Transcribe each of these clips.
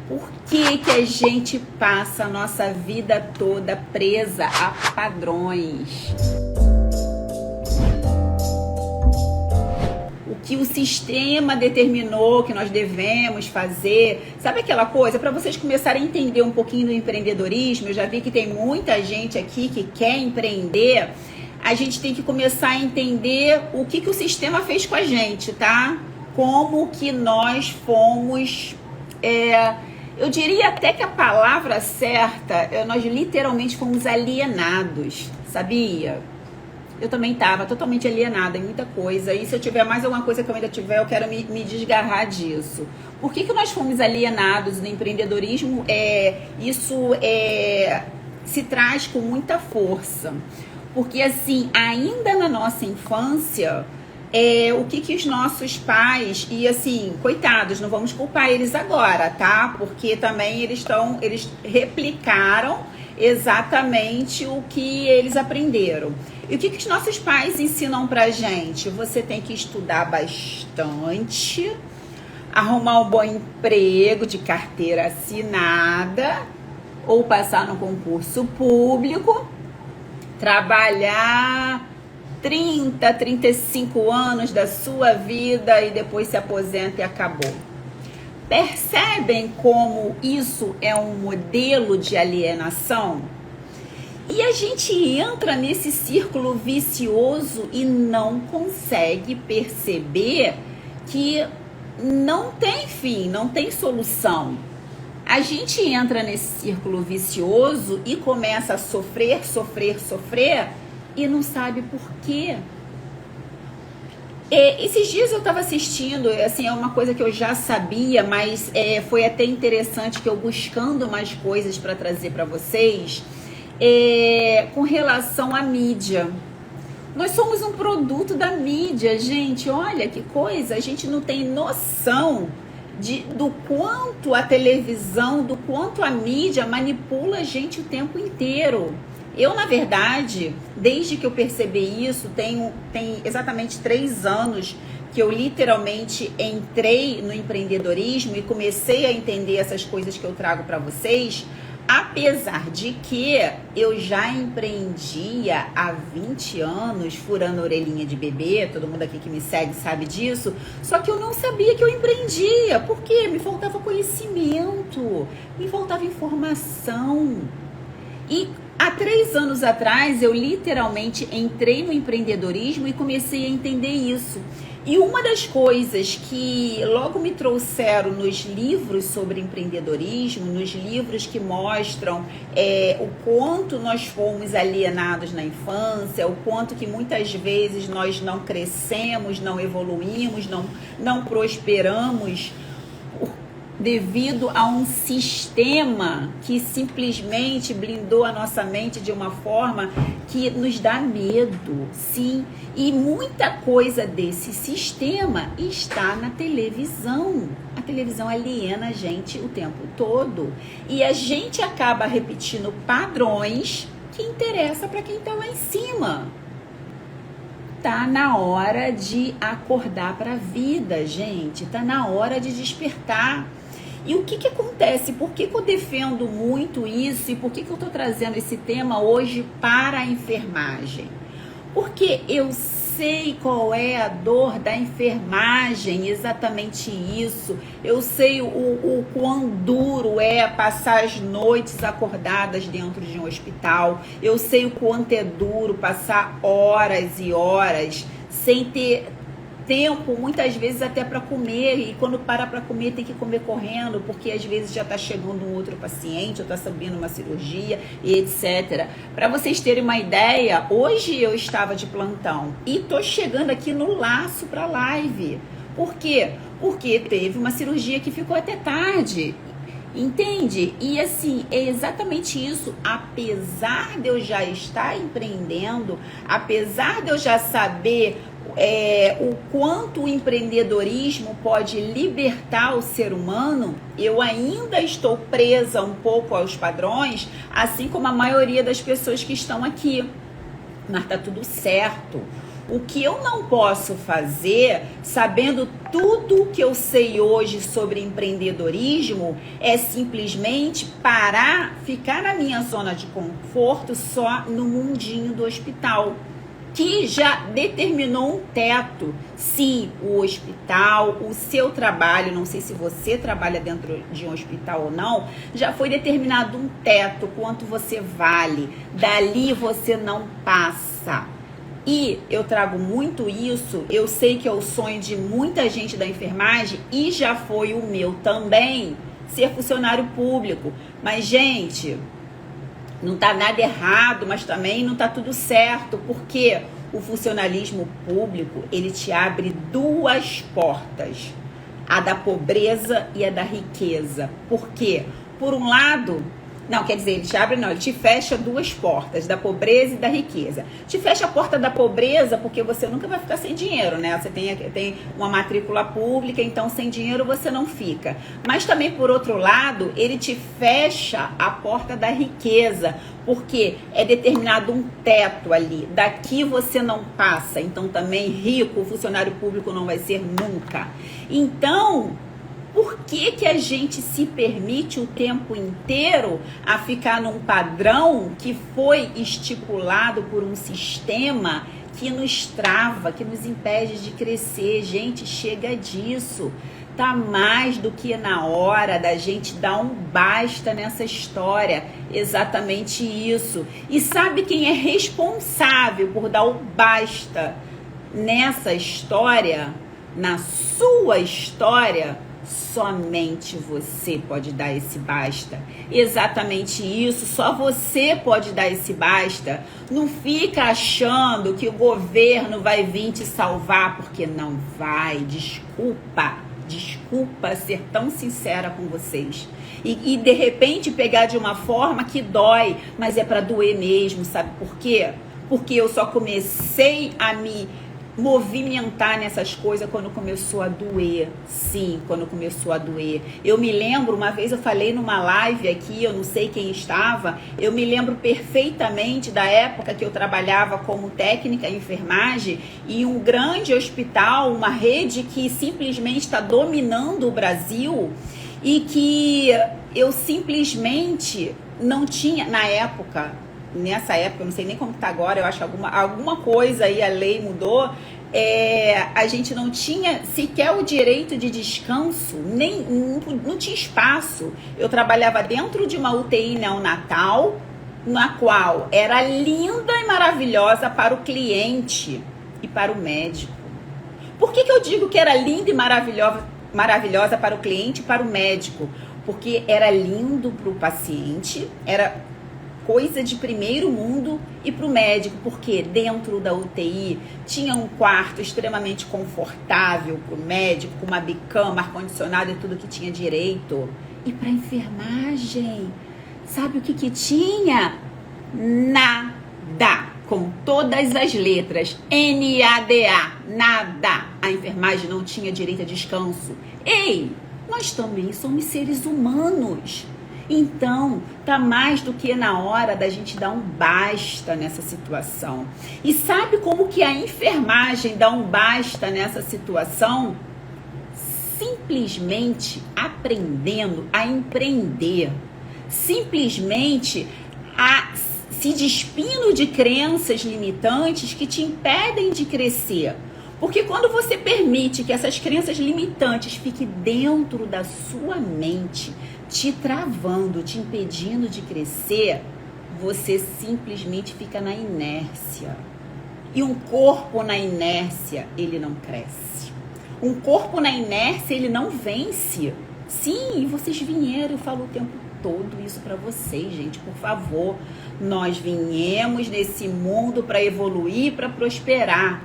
Por que que a gente passa a nossa vida toda presa a padrões? O que o sistema determinou que nós devemos fazer? Sabe aquela coisa? Para vocês começarem a entender um pouquinho do empreendedorismo, eu já vi que tem muita gente aqui que quer empreender. A gente tem que começar a entender o que o sistema fez com a gente, tá? Como que nós fomos... eu diria até que a palavra certa, nós literalmente fomos alienados, sabia? Eu também estava totalmente alienada em muita coisa. E se eu tiver mais alguma coisa que eu ainda tiver, eu quero me desgarrar disso. Por que nós fomos alienados no empreendedorismo? Isso se traz com muita força. Porque, assim, ainda na nossa infância... o que os nossos pais, e assim, coitados, não vamos culpar eles agora, tá? Porque também eles replicaram exatamente o que eles aprenderam. E o que os nossos pais ensinam pra gente? Você tem que estudar bastante, arrumar um bom emprego de carteira assinada, ou passar no concurso público, trabalhar 30, 35 anos da sua vida e depois se aposenta e acabou. Percebem como isso é um modelo de alienação? E a gente entra nesse círculo vicioso e não consegue perceber que não tem fim, não tem solução. A gente entra nesse círculo vicioso e começa a sofrer e não sabe por quê. Esses dias eu estava assistindo, assim, é uma coisa que eu já sabia, mas foi até interessante que eu buscando mais coisas para trazer para vocês, com relação à mídia. Nós somos um produto da mídia, gente, olha que coisa, a gente não tem noção do quanto a televisão, do quanto a mídia manipula a gente o tempo inteiro. Eu, na verdade, desde que eu percebi isso, tem exatamente 3 anos que eu literalmente entrei no empreendedorismo e comecei a entender essas coisas que eu trago para vocês, apesar de que eu já empreendia há 20 anos, furando a orelhinha de bebê, todo mundo aqui que me segue sabe disso, só que eu não sabia que eu empreendia, porque me faltava conhecimento, me faltava informação. E há 3 anos atrás, eu literalmente entrei no empreendedorismo e comecei a entender isso. E uma das coisas que logo me trouxeram nos livros sobre empreendedorismo, nos livros que mostram o quanto nós fomos alienados na infância, o quanto que muitas vezes nós não crescemos, não evoluímos, não prosperamos, devido a um sistema que simplesmente blindou a nossa mente de uma forma que nos dá medo, sim. E muita coisa desse sistema está na televisão. A televisão aliena a gente o tempo todo. E a gente acaba repetindo padrões que interessam para quem está lá em cima. Tá na hora de acordar para a vida, gente. Tá na hora de despertar. E o que acontece? Por que eu defendo muito isso e por que eu estou trazendo esse tema hoje para a enfermagem? Porque eu sei qual é a dor da enfermagem, exatamente isso. Eu sei o quão duro é passar as noites acordadas dentro de um hospital. Eu sei o quanto é duro passar horas e horas sem ter tempo, muitas vezes até para comer, e quando para comer tem que comer correndo, porque às vezes já está chegando um outro paciente, ou está subindo uma cirurgia, e etc. Para vocês terem uma ideia, hoje eu estava de plantão e tô chegando aqui no laço para live. Por quê? Porque teve uma cirurgia que ficou até tarde. Entende? E assim, é exatamente isso. Apesar de eu já estar empreendendo, apesar de eu já saber o quanto o empreendedorismo pode libertar o ser humano, eu ainda estou presa um pouco aos padrões, assim como a maioria das pessoas que estão aqui. Mas tá tudo certo. O que eu não posso fazer, sabendo tudo que eu sei hoje sobre empreendedorismo, é simplesmente parar, ficar na minha zona de conforto só no mundinho do hospital, que já determinou um teto. Se o hospital, o seu trabalho, não sei se você trabalha dentro de um hospital ou não, já foi determinado um teto, quanto você vale. Dali você não passa. E eu trago muito isso, eu sei que é o sonho de muita gente da enfermagem e já foi o meu também, ser funcionário público. Mas, gente, não tá nada errado, mas também não tá tudo certo, porque o funcionalismo público, ele te abre duas portas, a da pobreza e a da riqueza. Por quê? Por um lado, não, quer dizer, ele te abre, não, ele te fecha duas portas, da pobreza e da riqueza. Te fecha a porta da pobreza porque você nunca vai ficar sem dinheiro, né? Você tem uma matrícula pública, então sem dinheiro você não fica. Mas também, por outro lado, ele te fecha a porta da riqueza, porque é determinado um teto ali, daqui você não passa. Então também rico, o funcionário público não vai ser nunca. Então, por que a gente se permite o tempo inteiro a ficar num padrão que foi estipulado por um sistema que nos trava, que nos impede de crescer? Gente, chega disso. Tá mais do que na hora da gente dar um basta nessa história. Exatamente isso. E sabe quem é responsável por dar o basta nessa história? Na sua história? Somente você pode dar esse basta. Exatamente isso, só você pode dar esse basta. Não fica achando que o governo vai vir te salvar, porque não vai. Desculpa ser tão sincera com vocês. E de repente pegar de uma forma que dói, mas é para doer mesmo, sabe por quê? Porque eu só comecei a me movimentar nessas coisas quando começou a doer. Sim, quando começou a doer. Eu me lembro, uma vez eu falei numa live aqui, eu não sei quem estava, eu me lembro perfeitamente da época que eu trabalhava como técnica em enfermagem e um grande hospital, uma rede que simplesmente está dominando o Brasil e que eu simplesmente não tinha, nessa época, eu não sei nem como está agora, eu acho que alguma coisa aí, a lei mudou, a gente não tinha sequer o direito de descanso, não tinha espaço. Eu trabalhava dentro de uma UTI neonatal, na qual era linda e maravilhosa para o cliente e para o médico. Por que eu digo que era linda e maravilhosa para o cliente e para o médico? Porque era lindo para o paciente, era coisa de primeiro mundo, e para o médico, porque dentro da UTI tinha um quarto extremamente confortável para o médico, com uma bicama, ar-condicionado e tudo que tinha direito. E para a enfermagem, sabe o que tinha? Nada, com todas as letras, NADA, nada. A enfermagem não tinha direito a descanso. Ei, nós também somos seres humanos. Então, tá mais do que na hora da gente dar um basta nessa situação. E sabe como que a enfermagem dá um basta nessa situação? Simplesmente aprendendo a empreender. Simplesmente se despindo de crenças limitantes que te impedem de crescer. Porque quando você permite que essas crenças limitantes fiquem dentro da sua mente, te travando, te impedindo de crescer, você simplesmente fica na inércia. E um corpo na inércia, ele não cresce. Um corpo na inércia, ele não vence. Sim, vocês vieram, eu falo o tempo todo isso para vocês, gente, por favor. Nós viemos nesse mundo para evoluir, para prosperar.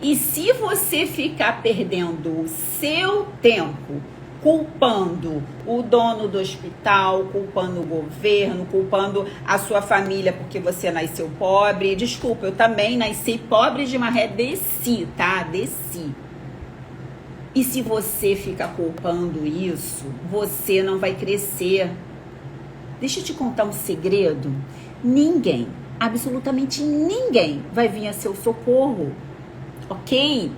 E se você ficar perdendo o seu tempo culpando o dono do hospital, culpando o governo, culpando a sua família porque você nasceu pobre. Desculpa, eu também nasci pobre de maré, desci, tá? Desci. E se você ficar culpando isso, você não vai crescer. Deixa eu te contar um segredo. Ninguém, absolutamente ninguém vai vir a seu socorro, ok?